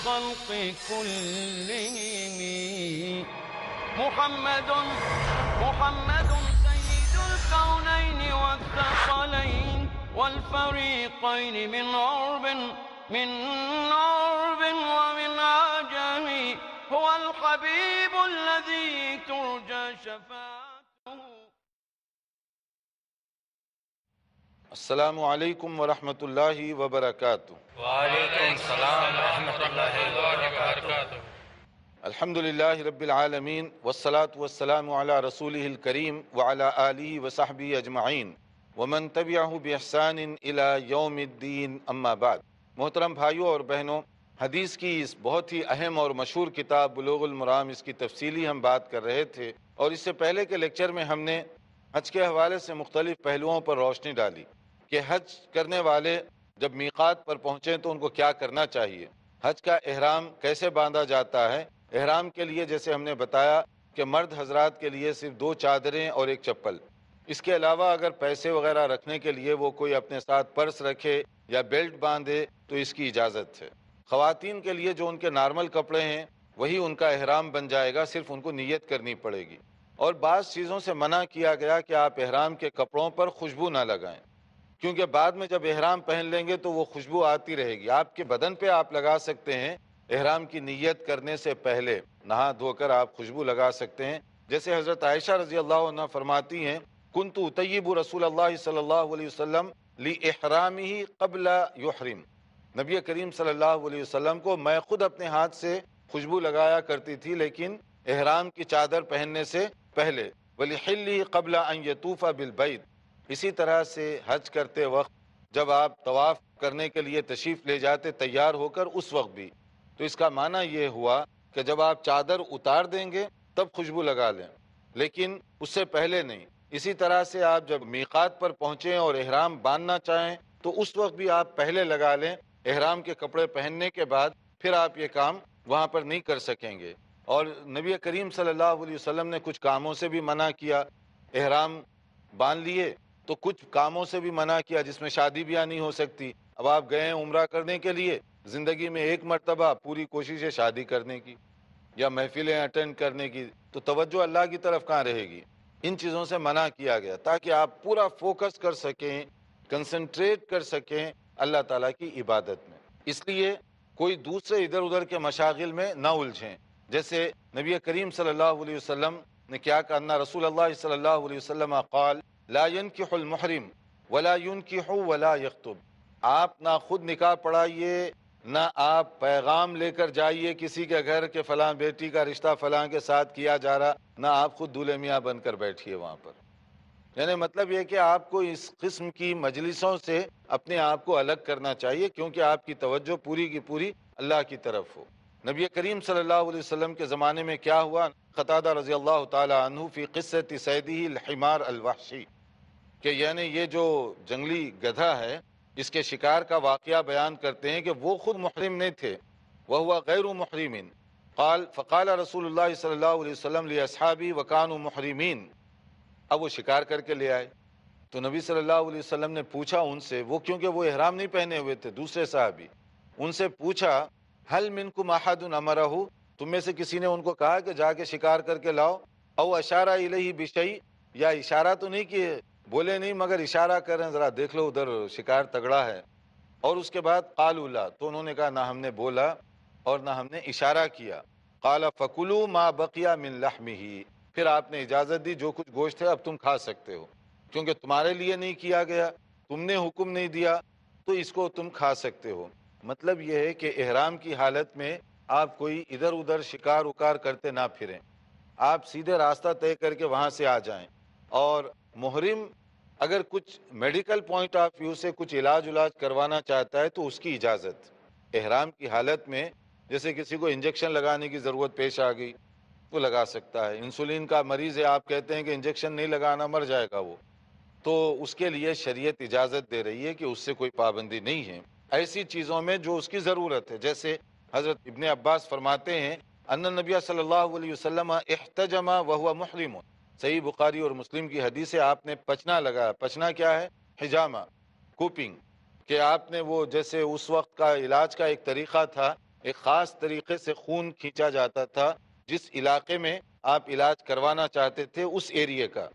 الخلق كلهم. محمد سيد الكونين والثقلين والفريقين من عرب ومن عجم. هو الحبيب الذي ترجى شفاعته. السلام علیکم ورحمۃ اللہ وبرکاتہ۔ وعلیکم السلام ورحمۃ اللہ وبرکاتہ۔ الحمد للہ رب العالمین والصلاة والسلام علی رسولہ الکریم وعلی آلہ وصحبہ اجمعین ومن تبعہ بإحسان الی یوم الدین، اما بعد۔ محترم بھائیوں اور بہنوں، حدیث کی اس بہت ہی اہم اور مشہور کتاب بلوغ المرام، اس کی تفصیلی ہم بات کر رہے تھے، اور اس سے پہلے کے لیکچر میں ہم نے حج کے حوالے سے مختلف پہلوؤں پر روشنی ڈالی کہ حج کرنے والے جب میقات پر پہنچیں تو ان کو کیا کرنا چاہیے، حج کا احرام کیسے باندھا جاتا ہے۔ احرام کے لیے جیسے ہم نے بتایا کہ مرد حضرات کے لیے صرف 2 چادریں اور 1 چپل، اس کے علاوہ اگر پیسے وغیرہ رکھنے کے لیے وہ کوئی اپنے ساتھ پرس رکھے یا بیلٹ باندھے تو اس کی اجازت ہے۔ خواتین کے لیے جو ان کے نارمل کپڑے ہیں وہی ان کا احرام بن جائے گا، صرف ان کو نیت کرنی پڑے گی۔ اور بعض چیزوں سے منع کیا گیا کہ آپ احرام کے کپڑوں پر خوشبو نہ لگائیں، کیونکہ بعد میں جب احرام پہن لیں گے تو وہ خوشبو آتی رہے گی۔ آپ کے بدن پہ آپ لگا سکتے ہیں، احرام کی نیت کرنے سے پہلے نہا دھو کر آپ خوشبو لگا سکتے ہیں، جیسے حضرت عائشہ رضی اللہ عنہ فرماتی ہیں، کنت اطیب رسول اللہ صلی اللہ علیہ وسلم لاحرامہ قبل یحرم، نبی کریم صلی اللہ علیہ وسلم کو میں خود اپنے ہاتھ سے خوشبو لگایا کرتی تھی، لیکن احرام کی چادر پہننے سے پہلے۔ وَلِحِلِّهِ قَبْلَ أَن يَطُوفَ بِالْبَيْتِ، اسی طرح سے حج کرتے وقت جب آپ طواف کرنے کے لیے تشریف لے جاتے تیار ہو کر اس وقت بھی، تو اس کا معنی یہ ہوا کہ جب آپ چادر اتار دیں گے تب خوشبو لگا لیں، لیکن اس سے پہلے نہیں۔ اسی طرح سے آپ جب میقات پر پہنچیں اور احرام باندھنا چاہیں تو اس وقت بھی آپ پہلے لگا لیں، احرام کے کپڑے پہننے کے بعد پھر آپ یہ کام وہاں پر نہیں کر سکیں گے۔ اور نبی کریم صلی اللہ علیہ وسلم نے کچھ کاموں سے بھی منع کیا، احرام باندھ لیے تو کچھ کاموں سے بھی منع کیا جس میں شادی بیاہ نہیں ہو سکتی۔ اب آپ گئے ہیں عمرہ کرنے کے لیے، زندگی میں ایک مرتبہ پوری کوشش ہے شادی کرنے کی یا محفلیں اٹینڈ کرنے کی، تو توجہ اللہ کی طرف کہاں رہے گی؟ ان چیزوں سے منع کیا گیا تاکہ آپ پورا فوکس کر سکیں، کنسنٹریٹ کر سکیں اللہ تعالیٰ کی عبادت میں۔ اس لیے کوئی دوسرے ادھر ادھر کے مشاغل میں نہ الجھیں۔ جیسے نبی کریم صلی اللہ علیہ وسلم نے کیا کہا، ان رسول اللہ صلی اللہ علیہ وسلم قال لا ينکح المحرم ولا ينکح ولا یخطب، آپ نہ خود نکاح پڑھائیے نہ آپ پیغام لے کر جائیے کسی کے گھر کے فلاں بیٹی کا رشتہ فلاں کے ساتھ کیا جا رہا، نہ آپ خود دولہے میاں بن کر بیٹھیے وہاں پر۔ یعنی مطلب یہ کہ آپ کو اس قسم کی مجلسوں سے اپنے آپ کو الگ کرنا چاہیے، کیونکہ آپ کی توجہ پوری کی پوری اللہ کی طرف ہو۔ نبی کریم صلی اللہ علیہ وسلم کے زمانے میں کیا ہوا، قتادہ رضی اللہ تعالی عنہ فی قصۃ صیدہ الحمار الوحشی، کہ یعنی یہ جو جنگلی گدھا ہے اس کے شکار کا واقعہ بیان کرتے ہیں کہ وہ خود محرم نہیں تھے، وہو غیر محرم، فقال رسول اللہ صلی اللہ علیہ وسلم لاصحابہ وکانوا محرمین، اب وہ شکار کر کے لے آئے تو نبی صلی اللہ علیہ وسلم نے پوچھا ان سے، وہ کیونکہ وہ احرام نہیں پہنے ہوئے تھے، دوسرے صحابی، ان سے پوچھا حل منکم احد امرہ، تم میں سے کسی نے ان کو کہا کہ جا کے شکار کر کے لاؤ، او اشارہ الیہ بشیء، یا اشارہ تو نہیں کیے، بولے نہیں مگر اشارہ کر رہے ہیں ذرا دیکھ لو ادھر شکار تگڑا ہے، اور اس کے بعد قالوا لا، تو انہوں نے کہا نہ ہم نے بولا اور نہ ہم نے اشارہ کیا، قال فکلوا ما بقی من لحمہ، پھر آپ نے اجازت دی جو کچھ گوشت ہے اب تم کھا سکتے ہو، کیونکہ تمہارے لیے نہیں کیا گیا، تم نے حکم نہیں دیا تو اس کو تم کھا سکتے ہو۔ مطلب یہ ہے کہ احرام کی حالت میں آپ کوئی ادھر ادھر شکار اکار کرتے نہ پھریں، آپ سیدھے راستہ طے کر کے وہاں سے آ جائیں۔ اور محرم اگر کچھ میڈیکل پوائنٹ آف ویو سے کچھ علاج کروانا چاہتا ہے تو اس کی اجازت احرام کی حالت میں، جیسے کسی کو انجیکشن لگانے کی ضرورت پیش آ گئی تو لگا سکتا ہے، انسولین کا مریض ہے آپ کہتے ہیں کہ انجیکشن نہیں لگانا مر جائے گا وہ، تو اس کے لیے شریعت اجازت دے رہی ہے کہ اس سے کوئی پابندی نہیں ہے ایسی چیزوں میں جو اس کی ضرورت ہے۔ جیسے حضرت ابن عباس فرماتے ہیں ان النبی صلی اللہ علیہ وسلم احتجم وهو محرم، صحیح بخاری اور مسلم کی حدیث ہے، آپ نے پچنا لگایا، پچنا کیا ہے؟ حجامہ، کوپنگ، کہ آپ نے وہ جیسے اس وقت کا علاج کا ایک طریقہ تھا، ایک خاص طریقے سے خون کھینچا جاتا تھا جس علاقے میں آپ علاج کروانا چاہتے تھے اس ایریے کا،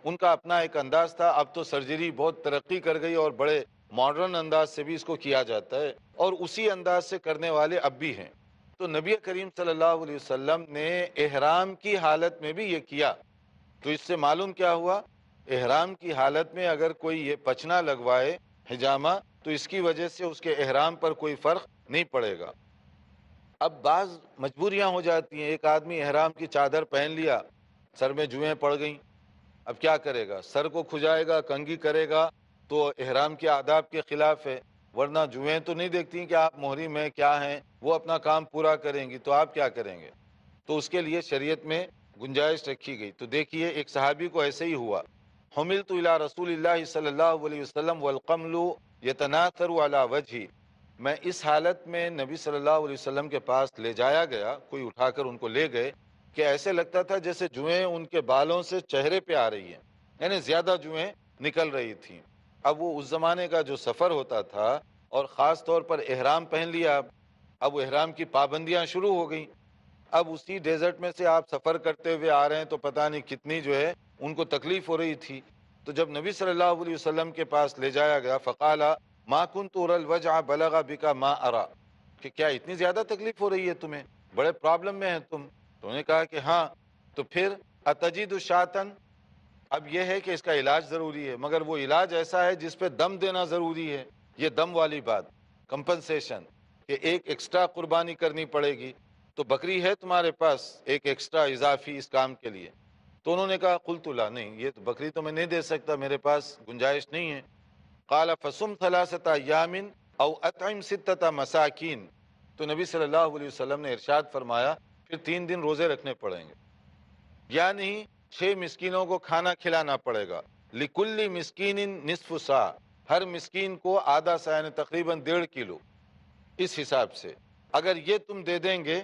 ان کا اپنا ایک انداز تھا۔ اب تو سرجری بہت ترقی کر گئی اور بڑے ماڈرن انداز سے بھی اس کو کیا جاتا ہے، اور اسی انداز سے کرنے والے اب بھی ہیں۔ تو نبی کریم صلی اللہ علیہ وسلم نے احرام کی حالت میں بھی یہ کیا، تو اس سے معلوم کیا ہوا؟ احرام کی حالت میں اگر کوئی یہ پچنا لگوائے حجامہ تو اس کی وجہ سے اس کے احرام پر کوئی فرق نہیں پڑے گا۔ اب بعض مجبوریاں ہو جاتی ہیں، ایک آدمی احرام کی چادر پہن لیا، سر میں جوئیں پڑ گئیں، اب کیا کرے گا؟ سر کو کھجائے گا، کنگھی کرے گا تو احرام کے آداب کے خلاف ہے، ورنہ جوئیں تو نہیں دیکھتی کہ آپ محرم ہیں کیا ہیں، وہ اپنا کام پورا کریں گی، تو آپ کیا کریں گے؟ تو اس کے لیے شریعت میں گنجائش رکھی گئی۔ تو دیکھیے ایک صحابی کو ایسے ہی ہوا، حملت الی رسول اللہ صلی اللہ علیہ وسلم والقمل یتناثر علی وجہی، میں اس حالت میں نبی صلی اللہ علیہ وسلم کے پاس لے جایا گیا، کوئی اٹھا کر ان کو لے گئے کہ ایسے لگتا تھا جیسے جوئیں ان کے بالوں سے چہرے پہ آ رہی ہیں، یعنی زیادہ جوئیں نکل رہی تھیں۔ اب وہ اس زمانے کا جو سفر ہوتا تھا اور خاص طور پر احرام پہن لیا، اب وہ احرام کی پابندیاں شروع ہو گئیں۔ اب اسی ڈیزرٹ میں سے آپ سفر کرتے ہوئے آ رہے ہیں تو پتہ نہیں کتنی جو ہے ان کو تکلیف ہو رہی تھی۔ تو جب نبی صلی اللہ علیہ وسلم کے پاس لے جایا گیا، فقال ما کنت اری الوجع بلغ بک ما ارى، کہ کیا اتنی زیادہ تکلیف ہو رہی ہے تمہیں، بڑے پرابلم میں ہیں تم؟ تو انہوں نے کہا کہ ہاں۔ تو پھر اتجد شاتن، اب یہ ہے کہ اس کا علاج ضروری ہے، مگر وہ علاج ایسا ہے جس پہ دم دینا ضروری ہے، یہ دم والی بات، کمپنسیشن، کہ ایک ایکسٹرا قربانی کرنی پڑے گی۔ تو بکری ہے تمہارے پاس ایک ایکسٹرا اضافی اس کام کے لیے؟ تو انہوں نے کہا قلت لا، نہیں، یہ تو بکری تو میں نہیں دے سکتا، میرے پاس گنجائش نہیں ہے۔ قال فصم ثلاثة ایام او اطعم 6 مساکین، تو نبی صلی اللہ علیہ وسلم نے ارشاد فرمایا پھر 3 دن روزے رکھنے پڑیں گے، یعنی 6 مسکینوں کو کھانا کھلانا پڑے گا۔ لکل مسکین نصف سا، ہر مسکین کو آدھا سا، یعنی تقریباً 1.5 کلو، اس حساب سے اگر یہ تم دے دیں گے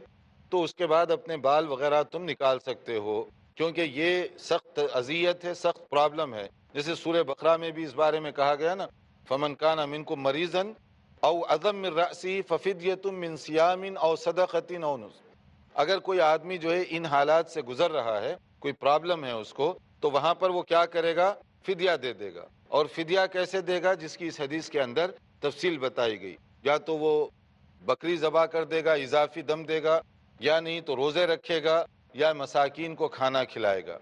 تو اس کے بعد اپنے بال وغیرہ تم نکال سکتے ہو، کیونکہ یہ سخت اذیت ہے، سخت پرابلم ہے۔ جیسے سورہ بقرہ میں بھی اس بارے میں کہا گیا نا، فمن کان منکم مریضا او اذى من رأسه ففدیۃ من صیام او صدقۃ او نسک، اگر کوئی آدمی جو ہے ان حالات سے گزر رہا ہے، کوئی پرابلم ہے اس کو، تو وہاں پر وہ کیا کرے گا؟ فدیہ دے دے گا۔ اور فدیہ کیسے دے گا؟ جس کی اس حدیث کے اندر تفصیل بتائی گئی، یا تو وہ بکری ذبح کر دے گا، اضافی دم دے گا، یا نہیں تو روزے رکھے گا، یا مساکین کو کھانا کھلائے گا۔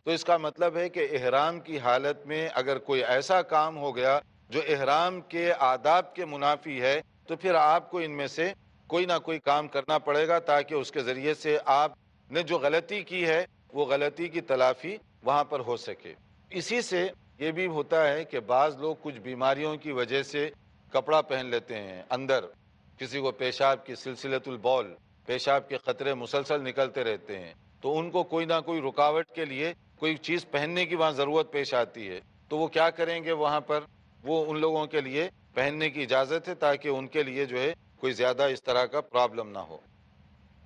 تو اس کا مطلب ہے کہ احرام کی حالت میں اگر کوئی ایسا کام ہو گیا جو احرام کے آداب کے منافی ہے، تو پھر آپ کو ان میں سے کوئی نہ کوئی کام کرنا پڑے گا تاکہ اس کے ذریعے سے آپ نے جو غلطی کی ہے وہ غلطی کی تلافی وہاں پر ہو سکے۔ اسی سے یہ بھی ہوتا ہے کہ بعض لوگ کچھ بیماریوں کی وجہ سے کپڑا پہن لیتے ہیں اندر، کسی کو پیشاب کی سلسلۃ البول، پیشاب کے قطرے مسلسل نکلتے رہتے ہیں، تو ان کو کوئی نہ کوئی رکاوٹ کے لیے کوئی چیز پہننے کی وہاں ضرورت پیش آتی ہے، تو وہ کیا کریں گے؟ وہاں پر وہ ان لوگوں کے لیے پہننے کی اجازت ہے تاکہ ان کے لیے جو ہے کوئی زیادہ اس طرح کا پرابلم نہ ہو،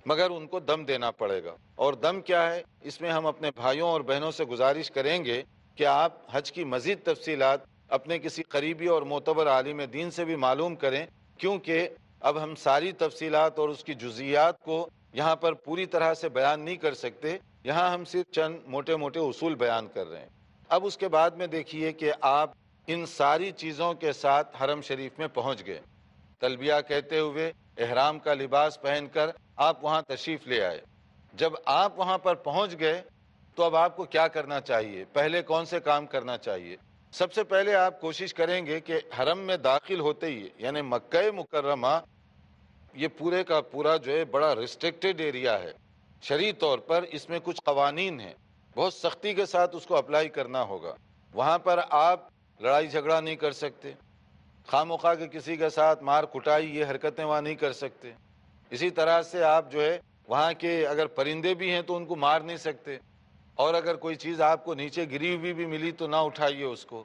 مگر ان کو دم دینا پڑے گا۔ اور دم کیا ہے؟ اس میں ہم اپنے بھائیوں اور بہنوں سے گزارش کریں گے کہ آپ حج کی مزید تفصیلات اپنے کسی قریبی اور معتبر عالم دین سے بھی معلوم کریں، کیونکہ اب ہم ساری تفصیلات اور اس کی جزئیات کو یہاں پر پوری طرح سے بیان نہیں کر سکتے، یہاں ہم صرف چند موٹے موٹے اصول بیان کر رہے ہیں۔ اب اس کے بعد میں دیکھیے کہ آپ ان ساری چیزوں کے ساتھ حرم شریف میں پہنچ گئے، تلبیہ کہتے ہوئے احرام کا لباس پہن کر آپ وہاں تشریف لے آئے۔ جب آپ وہاں پر پہنچ گئے تو اب آپ کو کیا کرنا چاہیے؟ پہلے کون سے کام کرنا چاہیے؟ سب سے پہلے آپ کوشش کریں گے کہ حرم میں داخل ہوتے ہی، یعنی مکہ مکرمہ، یہ پورے کا پورا جو ہے بڑا ریسٹرکٹڈ ایریا ہے، شرعی طور پر اس میں کچھ قوانین ہیں، بہت سختی کے ساتھ اس کو اپلائی کرنا ہوگا۔ وہاں پر آپ لڑائی جھگڑا نہیں کر سکتے، خواہ مخواہ کے کسی کے ساتھ مار کٹائی یہ حرکتیں وہاں نہیں کر سکتے۔ اسی طرح سے آپ جو ہے وہاں کے اگر پرندے بھی ہیں تو ان کو مار نہیں سکتے، اور اگر کوئی چیز آپ کو نیچے گری ہوئی بھی ملی تو نہ اٹھائیے اس کو،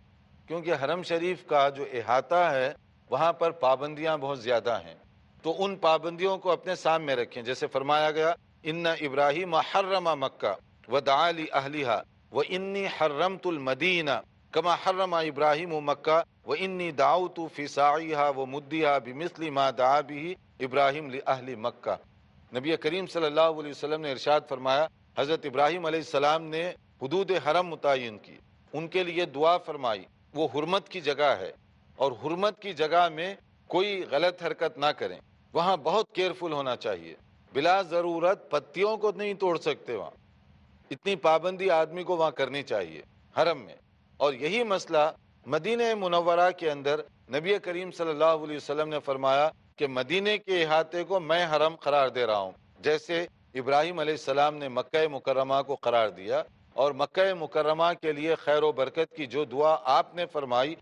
کیونکہ حرم شریف کا جو احاطہ ہے وہاں پر پابندیاں بہت زیادہ ہیں، تو ان پابندیوں کو اپنے سامنے رکھیں۔ جیسے فرمایا گیا ان ابراہیم حرم مکہ ودعا لاہلھا وانی حرمت المدینہ کما حرم ابراہیم مکہ وانی دعوت فی ساعیھا ومدھیھا بمثل ما دعا بہ ابراہیم لأہل مکہ۔ نبی کریم صلی اللہ علیہ وسلم نے ارشاد فرمایا، حضرت ابراہیم علیہ السلام نے حدود حرم متعین کی، ان کے لیے دعا فرمائی۔ وہ حرمت کی جگہ ہے اور حرمت کی جگہ میں کوئی غلط حرکت نہ کریں، وہاں بہت کیئرفل ہونا چاہیے، بلا ضرورت پتیوں کو نہیں توڑ سکتے، وہاں اتنی پابندی آدمی کو وہاں کرنی چاہیے حرم میں۔ اور یہی مسئلہ مدینہ منورہ کے اندر نبی کریم صلی اللہ علیہ وسلم نے فرمایا کہ مدینے کے احاطے کو میں حرم قرار دے رہا ہوں، جیسے ابراہیم علیہ السلام نے مکہ مکرمہ کو قرار دیا، اور مکہ مکرمہ کے لیے خیر و برکت کی جو دعا آپ نے فرمائی،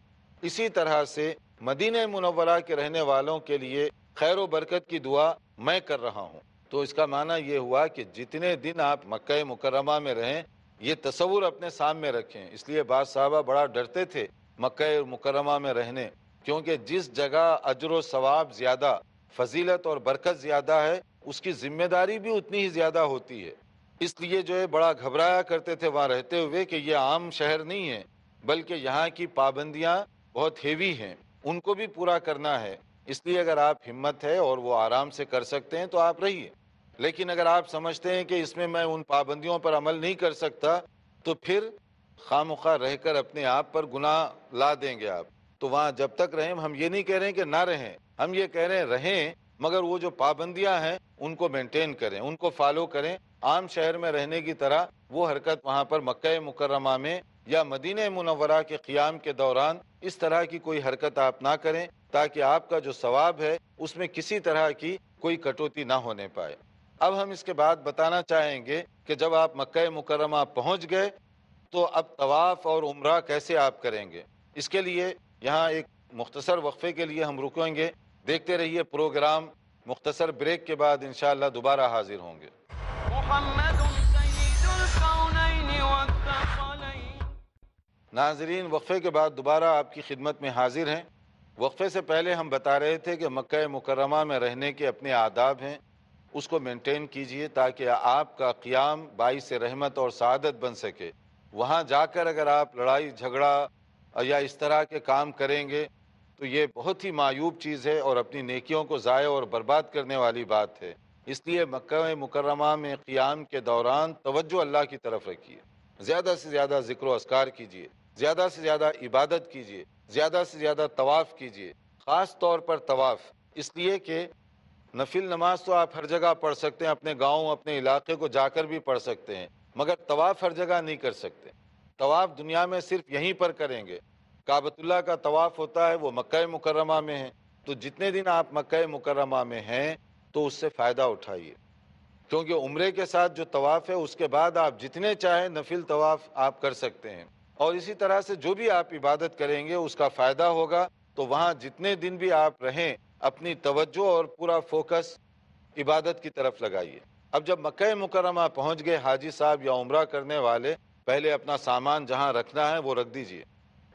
اسی طرح سے مدینہ منورہ کے رہنے والوں کے لیے خیر و برکت کی دعا میں کر رہا ہوں۔ تو اس کا معنی یہ ہوا کہ جتنے دن آپ مکہ مکرمہ میں رہیں، یہ تصور اپنے سامنے رکھیں۔ اس لیے بعض صحابہ بڑا ڈرتے تھے مکہ مکرمہ میں رہنے، کیونکہ جس جگہ اجر و ثواب زیادہ، فضیلت اور برکت زیادہ ہے، اس کی ذمہ داری بھی اتنی ہی زیادہ ہوتی ہے۔ اس لیے جو ہے بڑا گھبرایا کرتے تھے وہاں رہتے ہوئے کہ یہ عام شہر نہیں ہے، بلکہ یہاں کی پابندیاں بہت ہیوی ہیں، ان کو بھی پورا کرنا ہے۔ اس لیے اگر آپ ہمت ہے اور وہ آرام سے کر سکتے ہیں تو آپ رہیے، لیکن اگر آپ سمجھتے ہیں کہ اس میں ان پابندیوں پر عمل نہیں کر سکتا، تو پھر خواہ رہ کر اپنے آپ پر گناہ لا دیں گے آپ۔ تو وہاں جب تک رہیں، ہم یہ نہیں کہہ رہے ہیں کہ نہ رہیں، ہم یہ کہہ رہے ہیں رہیں، مگر وہ جو پابندیاں ہیں ان کو مینٹین کریں، ان کو فالو کریں، عام شہر میں رہنے کی طرح وہ حرکت وہاں پر مکہ مکرمہ میں یا مدینہ منورہ کے قیام کے دوران اس طرح کی کوئی حرکت آپ نہ کریں، تاکہ آپ کا جو ثواب ہے اس میں کسی طرح کی کوئی کٹوتی نہ ہونے پائے۔ اب ہم اس کے بعد بتانا چاہیں گے کہ جب آپ مکہ مکرمہ پہنچ گئے تو اب طواف اور عمرہ کیسے آپ کریں گے۔ اس کے لیے یہاں ایک مختصر وقفے کے لیے ہم رکیں گے، دیکھتے رہیے پروگرام، مختصر بریک کے بعد انشاءاللہ دوبارہ حاضر ہوں گے۔ محمد سید الکونین والثقلین۔ ناظرین، وقفے کے بعد دوبارہ آپ کی خدمت میں حاضر ہیں۔ وقفے سے پہلے ہم بتا رہے تھے کہ مکہ مکرمہ میں رہنے کے اپنے آداب ہیں، اس کو مینٹین کیجئے تاکہ آپ کا قیام باعث رحمت اور سعادت بن سکے۔ وہاں جا کر اگر آپ لڑائی جھگڑا یا اس طرح کے کام کریں گے تو یہ بہت ہی معیوب چیز ہے اور اپنی نیکیوں کو ضائع اور برباد کرنے والی بات ہے۔ اس لیے مکہ مکرمہ میں قیام کے دوران توجہ اللہ کی طرف رکھیے، زیادہ سے زیادہ ذکر و اذکار کیجیے، زیادہ سے زیادہ عبادت کیجیے، زیادہ سے زیادہ طواف کیجیے، خاص طور پر طواف، اس لیے کہ نفل نماز تو آپ ہر جگہ پڑھ سکتے ہیں، اپنے گاؤں اپنے علاقے کو جا کر بھی پڑھ سکتے ہیں، مگر طواف ہر جگہ نہیں کر سکتے۔ طواف دنیا میں صرف یہیں پر کریں گے۔ کعبۃ اللہ کا طواف ہوتا ہے وہ مکہ مکرمہ میں ہے، تو جتنے دن آپ مکہ مکرمہ میں ہیں تو اس سے فائدہ اٹھائیے، کیونکہ عمرے کے ساتھ جو طواف ہے اس کے بعد آپ جتنے چاہیں نفل طواف آپ کر سکتے ہیں، اور اسی طرح سے جو بھی آپ عبادت کریں گے اس کا فائدہ ہوگا۔ تو وہاں جتنے دن بھی آپ رہیں اپنی توجہ اور پورا فوکس عبادت کی طرف لگائیے۔ اب جب مکہ مکرمہ پہنچ گئے حاجی صاحب یا عمرہ کرنے والے، پہلے اپنا سامان جہاں رکھنا ہے وہ رکھ دیجئے۔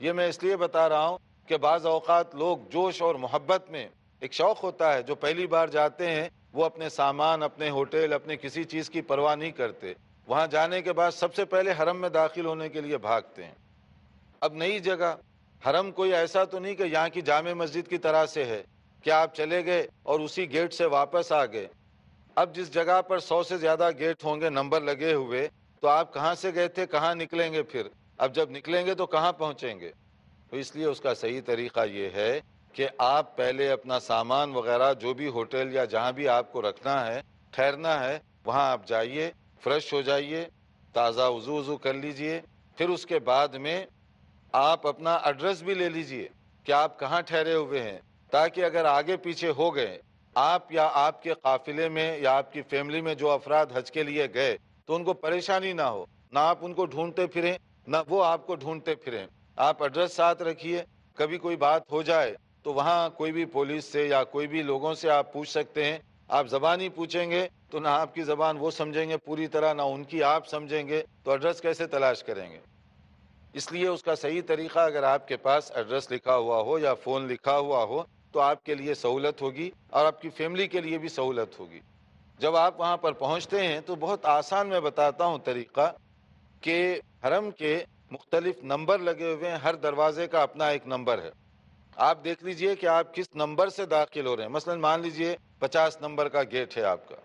یہ میں اس لیے بتا رہا ہوں کہ بعض اوقات لوگ جوش اور محبت میں، ایک شوق ہوتا ہے، جو پہلی بار جاتے ہیں وہ اپنے سامان، اپنے ہوٹل، اپنے کسی چیز کی پرواہ نہیں کرتے، وہاں جانے کے بعد سب سے پہلے حرم میں داخل ہونے کے لیے بھاگتے ہیں۔ اب نئی جگہ، حرم کوئی ایسا تو نہیں کہ یہاں کی جامع مسجد کی طرح سے ہے کہ آپ چلے گئے اور اسی گیٹ سے واپس آ گئے۔ اب جس جگہ پر 100 سے زیادہ گیٹ ہوں گے نمبر لگے ہوئے، تو آپ کہاں سے گئے تھے، کہاں نکلیں گے پھر؟ اب جب نکلیں گے تو کہاں پہنچیں گے؟ تو اس لیے اس کا صحیح طریقہ یہ ہے کہ آپ پہلے اپنا سامان وغیرہ جو بھی ہوٹل یا جہاں بھی آپ کو رکھنا ہے، ٹھہرنا ہے، وہاں آپ جائیے، فریش ہو جائیے، تازہ وضو کر لیجئے، پھر اس کے بعد میں آپ اپنا ایڈریس بھی لے لیجئے کہ آپ کہاں ٹھہرے ہوئے ہیں، تاکہ اگر آگے پیچھے ہو گئے آپ یا آپ کے قافلے میں یا آپ کی فیملی میں جو افراد حج کے لیے گئے تو ان کو پریشانی نہ ہو، نہ آپ ان کو ڈھونڈتے پھریں نہ وہ آپ کو ڈھونڈتے پھریں۔ آپ ایڈریس ساتھ رکھیے، کبھی کوئی بات ہو جائے تو وہاں کوئی بھی پولیس سے یا کوئی بھی لوگوں سے آپ پوچھ سکتے ہیں۔ آپ زبانی پوچھیں گے تو نہ آپ کی زبان وہ سمجھیں گے پوری طرح، نہ ان کی آپ سمجھیں گے، تو ایڈریس کیسے تلاش کریں گے؟ اس لیے اس کا صحیح طریقہ، اگر آپ کے پاس ایڈریس لکھا ہوا ہو یا فون لکھا ہوا ہو تو آپ کے لیے سہولت ہوگی اور آپ کی فیملی کے لیے بھی سہولت ہوگی۔ جب آپ وہاں پر پہنچتے ہیں تو بہت آسان میں بتاتا ہوں طریقہ، کہ حرم کے مختلف نمبر لگے ہوئے ہیں، ہر دروازے کا اپنا ایک نمبر ہے۔ آپ دیکھ لیجئے کہ آپ کس نمبر سے داخل ہو رہے ہیں. مثلا مان لیجئے 50 نمبر کا گیٹ ہے آپ کا.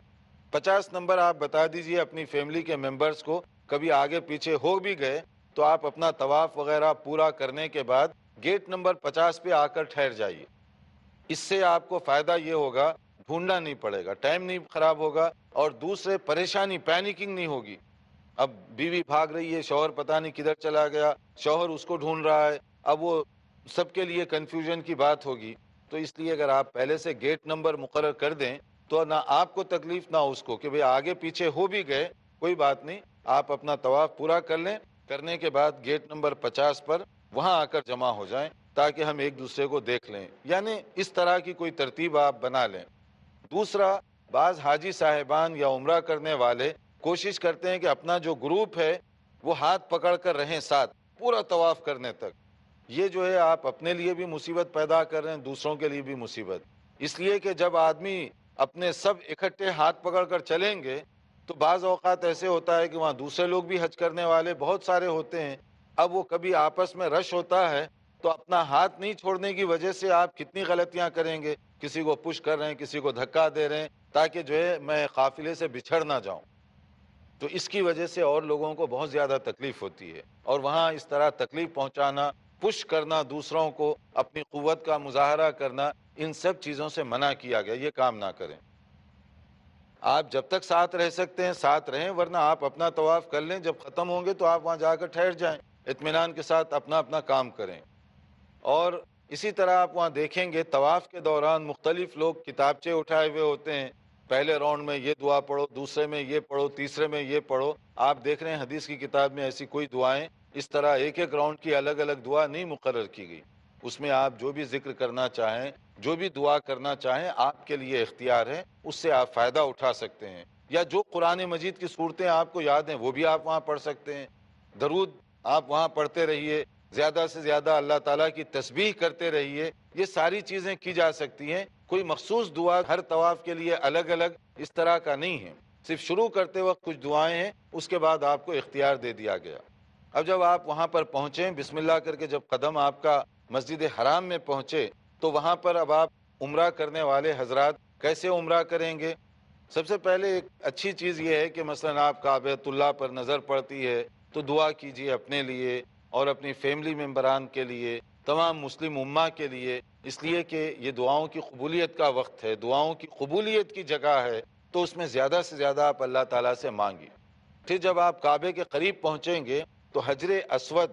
50 نمبر آپ بتا دیجئے اپنی فیملی کے ممبرز کو. کبھی آگے پیچھے ہو بھی گئے تو آپ اپنا طواف وغیرہ پورا کرنے کے بعد گیٹ نمبر 50 پہ آ کر ٹھہر جائیے. اس سے آپ کو فائدہ یہ ہوگا، ڈھونڈنا نہیں پڑے گا، ٹائم نہیں خراب ہوگا، اور دوسرے پریشانی پینیکنگ نہیں ہوگی. اب بیوی بھاگ رہی ہے، شوہر پتہ نہیں کدھر چلا گیا، شوہر اس کو ڈھونڈ رہا ہے، اب وہ سب کے لیے کنفیوژن کی بات ہوگی. تو اس لیے اگر آپ پہلے سے گیٹ نمبر مقرر کر دیں تو نہ آپ کو تکلیف نہ اس کو، کہ بھئی آگے پیچھے ہو بھی گئے کوئی بات نہیں، آپ اپنا طواف پورا کر لیں. کرنے کے بعد گیٹ نمبر 50 پر وہاں آ کر جمع ہو جائیں تاکہ ہم ایک دوسرے کو دیکھ لیں. یعنی اس طرح کی کوئی ترتیب آپ بنا لیں. دوسرا، بعض حاجی صاحبان یا عمرہ کرنے والے کوشش کرتے ہیں کہ اپنا جو گروپ ہے وہ ہاتھ پکڑ کر رہیں ساتھ پورا طواف کرنے تک. یہ جو ہے آپ اپنے لیے بھی مصیبت پیدا کر رہے ہیں، دوسروں کے لیے بھی مصیبت. اس لیے کہ جب آدمی اپنے سب اکٹھے ہاتھ پکڑ کر چلیں گے تو بعض اوقات ایسے ہوتا ہے کہ وہاں دوسرے لوگ بھی حج کرنے والے بہت سارے ہوتے ہیں. اب وہ کبھی آپس میں رش ہوتا ہے تو اپنا ہاتھ نہیں چھوڑنے کی وجہ سے آپ کتنی غلطیاں کریں گے. کسی کو پش کر رہے ہیں، کسی کو دھکا دے رہے ہیں تاکہ جو ہے میں قافلے سے بچھڑ نہ جاؤں. تو اس کی وجہ سے اور لوگوں کو بہت زیادہ تکلیف ہوتی ہے. اور وہاں اس طرح تکلیف پہنچانا، پش کرنا دوسروں کو، اپنی قوت کا مظاہرہ کرنا، ان سب چیزوں سے منع کیا گیا. یہ کام نہ کریں. آپ جب تک ساتھ رہ سکتے ہیں ساتھ رہیں، ورنہ آپ اپنا طواف کر لیں. جب ختم ہوں گے تو آپ وہاں جا کر ٹھہر جائیں، اطمینان کے ساتھ اپنا اپنا کام کریں. اور اسی طرح آپ وہاں دیکھیں گے طواف کے دوران مختلف لوگ کتابچے اٹھائے ہوئے ہوتے ہیں. پہلے راؤنڈ میں یہ دعا پڑھو، دوسرے میں یہ پڑھو، تیسرے میں یہ پڑھو. آپ دیکھ رہے ہیں حدیث کی کتاب میں ایسی کوئی دعائیں اس طرح ایک ایک راؤنڈ کی الگ الگ دعا نہیں مقرر کی گئی. اس میں آپ جو بھی ذکر کرنا چاہیں، جو بھی دعا کرنا چاہیں، آپ کے لیے اختیار ہے، اس سے آپ فائدہ اٹھا سکتے ہیں. یا جو قرآن مجید کی صورتیں آپ کو یاد ہیں وہ بھی آپ وہاں پڑھ سکتے ہیں. درود آپ وہاں پڑھتے رہیے، زیادہ سے زیادہ اللہ تعالیٰ کی تسبیح کرتے رہیے. یہ ساری چیزیں کی جا سکتی ہیں. کوئی مخصوص دعا ہر طواف کے لیے الگ الگ اس طرح کا نہیں ہے. صرف شروع کرتے وقت کچھ دعائیں ہیں، اس کے بعد آپ کو اختیار دے دیا گیا. اب جب آپ وہاں پر پہنچیں، بسم اللہ کر کے جب قدم آپ کا مسجد حرام میں پہنچے تو وہاں پر اب آپ عمرہ کرنے والے حضرات کیسے عمرہ کریں گے؟ سب سے پہلے ایک اچھی چیز یہ ہے کہ مثلا آپ کعبۃ اللہ پر نظر پڑتی ہے تو دعا کیجیے اپنے لیے اور اپنی فیملی ممبران کے لیے، تمام مسلم امہ کے لیے. اس لیے کہ یہ دعاؤں کی قبولیت کا وقت ہے، دعاؤں کی قبولیت کی جگہ ہے، تو اس میں زیادہ سے زیادہ آپ اللہ تعالیٰ سے مانگیں. پھر جب آپ کعبے کے قریب پہنچیں گے تو حجر اسود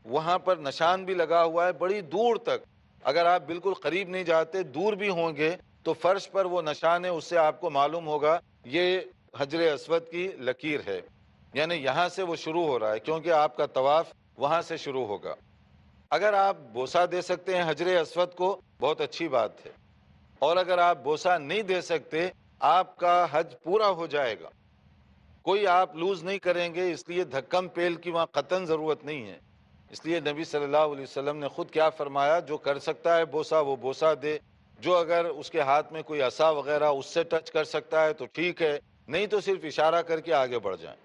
وہاں پر نشان بھی لگا ہوا ہے بڑی دور تک. اگر آپ بالکل قریب نہیں جاتے، دور بھی ہوں گے تو فرش پر وہ نشان ہے، اس سے آپ کو معلوم ہوگا یہ حجر اسود کی لکیر ہے. یعنی یہاں سے وہ شروع ہو رہا ہے، کیونکہ آپ کا طواف وہاں سے شروع ہوگا. اگر آپ بوسہ دے سکتے ہیں حجر اسود کو، بہت اچھی بات ہے. اور اگر آپ بوسہ نہیں دے سکتے، آپ کا حج پورا ہو جائے گا. کوئی آپ لوز نہیں کریں گے. اس لیے دھکم پیل کی وہاں قطعاً ضرورت نہیں ہے. اس لیے نبی صلی اللہ علیہ وسلم نے خود کیا فرمایا، جو کر سکتا ہے بوسہ وہ بوسہ دے. جو اگر اس کے ہاتھ میں کوئی عصا وغیرہ اس سے ٹچ کر سکتا ہے تو ٹھیک ہے، نہیں تو صرف اشارہ کر کے آگے بڑھ جائیں.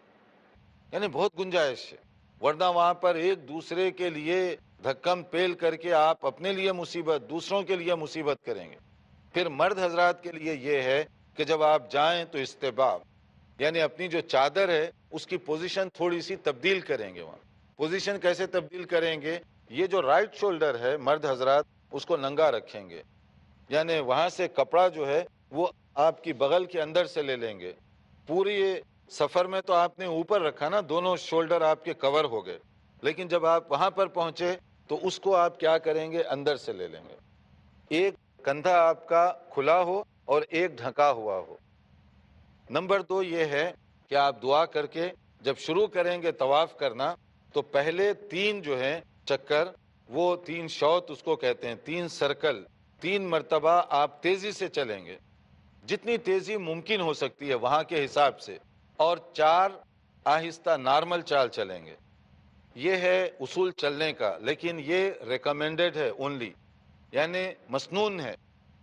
یعنی بہت گنجائش ہے. ورنہ وہاں پر ایک دوسرے کے لیے دھکم پیل کر کے آپ اپنے لیے مصیبت، دوسروں کے لیے مصیبت کریں گے. پھر مرد حضرات کے لیے یہ ہے کہ جب آپ جائیں تو استباب، یعنی اپنی جو چادر ہے اس کی پوزیشن تھوڑی سی تبدیل کریں گے. وہاں پوزیشن کیسے تبدیل کریں گے؟ یہ جو رائٹ شولڈر ہے مرد حضرات اس کو ننگا رکھیں گے. یعنی وہاں سے کپڑا جو ہے وہ آپ کی بغل کے اندر سے لے لیں گے. پوری سفر میں تو آپ نے اوپر رکھا نا، دونوں شولڈر آپ کے کور ہو گئے. لیکن جب آپ وہاں پر پہنچے تو اس کو آپ کیا کریں گے؟ اندر سے لے لیں گے. ایک کندھا آپ کا کھلا ہو اور ایک ڈھکا ہوا ہو. نمبر 2 یہ ہے کہ آپ دعا کر کے جب شروع کریں گے طواف کرنا تو پہلے 3 جو ہیں چکر، وہ 3 شوط اس کو کہتے ہیں، 3 سرکل 3 مرتبہ آپ تیزی سے چلیں گے، جتنی تیزی ممکن ہو سکتی ہے وہاں کے حساب سے، اور 4 آہستہ نارمل چال چلیں گے. یہ ہے اصول چلنے کا، لیکن یہ ریکمینڈڈ ہے اونلی، یعنی مسنون ہے،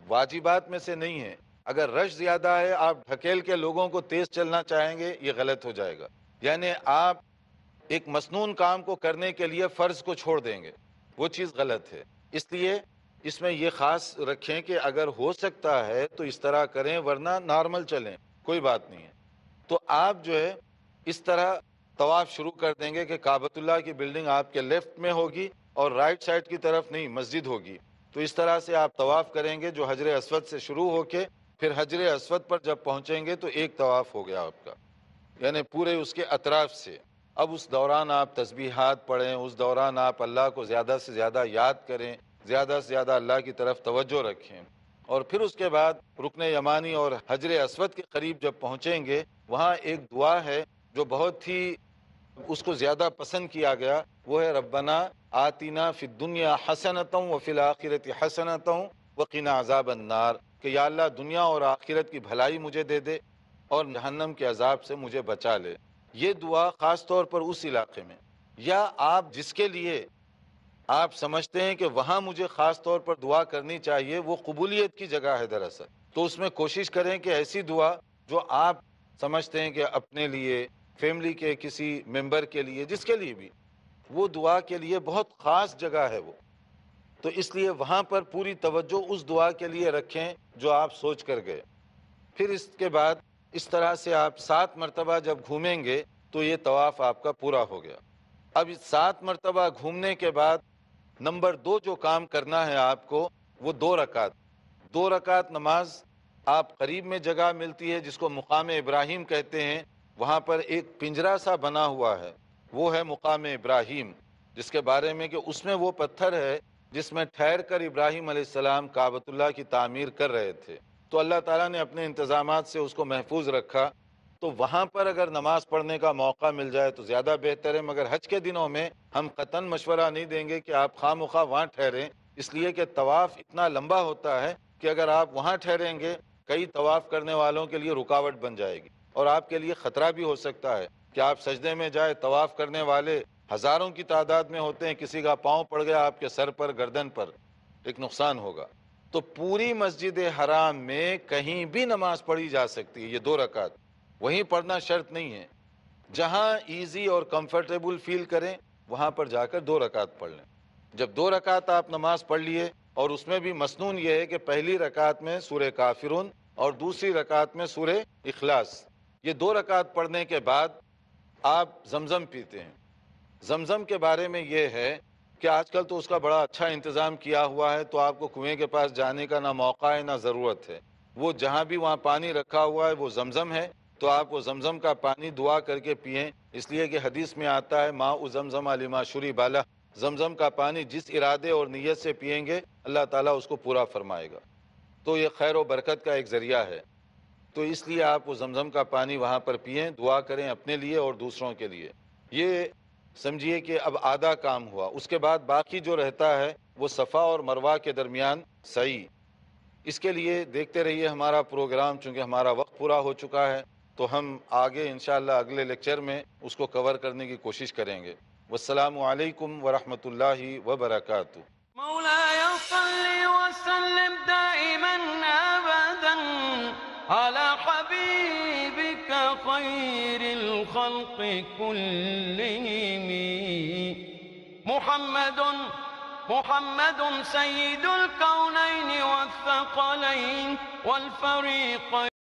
واجبات میں سے نہیں ہے. اگر رش زیادہ ہے، آپ ڈھکیل کے لوگوں کو تیز چلنا چاہیں گے، یہ غلط ہو جائے گا. یعنی آپ ایک مسنون کام کو کرنے کے لیے فرض کو چھوڑ دیں گے، وہ چیز غلط ہے. اس لیے اس میں یہ خاص رکھیں کہ اگر ہو سکتا ہے تو اس طرح کریں، ورنہ نارمل چلیں، کوئی بات نہیں ہے۔ تو آپ جو ہے اس طرح طواف شروع کر دیں گے کہ کعبۃ اللہ کی بلڈنگ آپ کے لیفٹ میں ہوگی اور رائٹ سائڈ کی طرف نہیں، مسجد ہوگی۔ تو اس طرح سے آپ طواف کریں گے جو حجر اسود سے شروع ہو کے پھر حجر اسود پر جب پہنچیں گے تو ایک طواف ہو گیا آپ کا، یعنی پورے اس کے اطراف سے۔ اب اس دوران آپ تسبیحات پڑھیں، اس دوران آپ اللہ کو زیادہ سے زیادہ یاد کریں، زیادہ سے زیادہ اللہ کی طرف توجہ رکھیں، اور پھر اس کے بعد رکن یمانی اور حجر اسود کے قریب جب پہنچیں گے وہاں ایک دعا ہے جو بہت ہی اس کو زیادہ پسند کیا گیا، وہ ہے ربنا آتینا فی الدنیا حسنۃ وفی الآخرۃ حسنۃ وقنا عذاب النار، کہ یا اللہ دنیا اور آخرت کی بھلائی مجھے دے دے اور جہنم کے عذاب سے مجھے بچا لے۔ یہ دعا خاص طور پر اس علاقے میں، یا آپ جس کے لیے آپ سمجھتے ہیں کہ وہاں مجھے خاص طور پر دعا کرنی چاہیے، وہ قبولیت کی جگہ ہے دراصل، تو اس میں کوشش کریں کہ ایسی دعا جو آپ سمجھتے ہیں کہ اپنے لیے، فیملی کے کسی ممبر کے لیے، جس کے لیے بھی، وہ دعا کے لیے بہت خاص جگہ ہے وہ، تو اس لیے وہاں پر پوری توجہ اس دعا کے لیے رکھیں جو آپ سوچ کر گئے۔ پھر اس کے بعد اس طرح سے آپ 7 مرتبہ جب گھومیں گے تو یہ طواف آپ کا پورا ہو گیا۔ اب اس 7 مرتبہ گھومنے کے بعد نمبر 2 جو کام کرنا ہے آپ کو، وہ 2 رکعت 2 رکعت نماز آپ قریب میں جگہ ملتی ہے جس کو مقام ابراہیم کہتے ہیں، وہاں پر ایک پنجرا سا بنا ہوا ہے، وہ ہے مقام ابراہیم، جس کے بارے میں کہ اس میں وہ پتھر ہے جس میں ٹھہر کر ابراہیم علیہ السلام کعبۃ اللہ کی تعمیر کر رہے تھے، تو اللہ تعالیٰ نے اپنے انتظامات سے اس کو محفوظ رکھا۔ تو وہاں پر اگر نماز پڑھنے کا موقع مل جائے تو زیادہ بہتر ہے، مگر حج کے دنوں میں ہم قطعاً مشورہ نہیں دیں گے کہ آپ خواہ مخواہ وہاں ٹھہریں، اس لیے کہ طواف اتنا لمبا ہوتا ہے کہ اگر آپ وہاں ٹھہریں گے کئی طواف کرنے والوں کے لیے رکاوٹ بن جائے گی، اور آپ کے لیے خطرہ بھی ہو سکتا ہے کہ آپ سجدے میں جائے، طواف کرنے والے ہزاروں کی تعداد میں ہوتے ہیں، کسی کا پاؤں پڑ گیا آپ کے سر پر، گردن پر، ایک نقصان ہوگا۔ تو پوری مسجد حرام میں کہیں بھی نماز پڑھی جا سکتی ہے، یہ 2 رکعت وہیں پڑھنا شرط نہیں ہے، جہاں ایزی اور کمفرٹیبل فیل کریں وہاں پر جا کر 2 رکعت پڑھ لیں۔ جب 2 رکعت آپ نماز پڑھ لیے، اور اس میں بھی مسنون یہ ہے کہ پہلی رکعت میں سورہ کافرون اور دوسری رکعت میں سورہ اخلاص، یہ 2 رکعت پڑھنے کے بعد آپ زمزم پیتے ہیں۔ زمزم کے بارے میں یہ ہے کہ آج کل تو اس کا بڑا اچھا انتظام کیا ہوا ہے، تو آپ کو کنویں کے پاس جانے کا نہ موقع ہے نہ ضرورت ہے، وہ جہاں بھی وہاں پانی رکھا ہوا ہے وہ زمزم ہے، تو آپ وہ زمزم کا پانی دعا کر کے پئیں، اس لیے کہ حدیث میں آتا ہے ماء زمزم لما شرب لہ، زمزم کا پانی جس ارادے اور نیت سے پئیں گے اللہ تعالیٰ اس کو پورا فرمائے گا، تو یہ خیر و برکت کا ایک ذریعہ ہے۔ تو اس لیے آپ وہ زمزم کا پانی وہاں پر پئیں، دعا کریں اپنے لیے اور دوسروں کے لیے۔ یہ سمجھیے کہ اب آدھا کام ہوا، اس کے بعد باقی جو رہتا ہے وہ صفا اور مروہ کے درمیان سعی۔ اس کے لیے دیکھتے رہیے ہمارا پروگرام، چونکہ ہمارا وقت پورا ہو چکا ہے تو ہم آگے انشاءاللہ اگلے لیکچر میں اس کو کور کرنے کی کوشش کریں گے۔ والسلام علیکم ورحمۃ اللہ وبرکاتہ۔ مولاي صل وسلم دائما أبدا على حبيبك خير الخلق كلهم محمد سيد الكونين والثقلين والفريقين